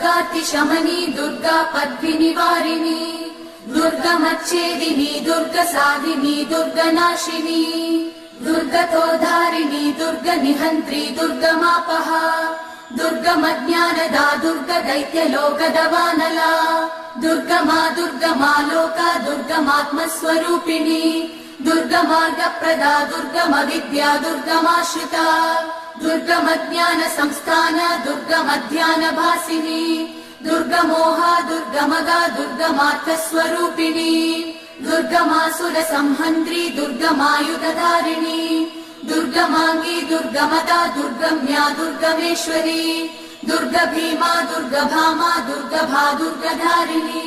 दुर्गातिशमनी दुर्गा पद्मिनिवारिणी दुर्गमच्छेदिनी दुर्गसाधिनी दुर्गनाशिनी दुर्गतोद्धारिणी दुर्गनिहन्त्री दुर्गमापः दुर्गमज्ञानदा दुर्गदैत्यलोकदवानला दुर्गमा दुर्गमा लोका दुर्गमात्मस्वरूपिणी दुर्गमार्गप्रदा दुर्गमविद्या दुर्गमाश्रिता दुर्गमज्ञान संस्थान दुर्गमध्यानभासिनी दुर्गमोहा दुर्गमगा दुर्गमार्थस्वरूपिणी दुर्गमासुरसंहन्त्री दुर्गमायुधधारिणी दुर्गमाङ्गी दुर्गमदा दुर्गम्या दुर्गमेश्वरी दुर्गभीमा दुर्गभामा दुर्गभा दुर्गधारिणी।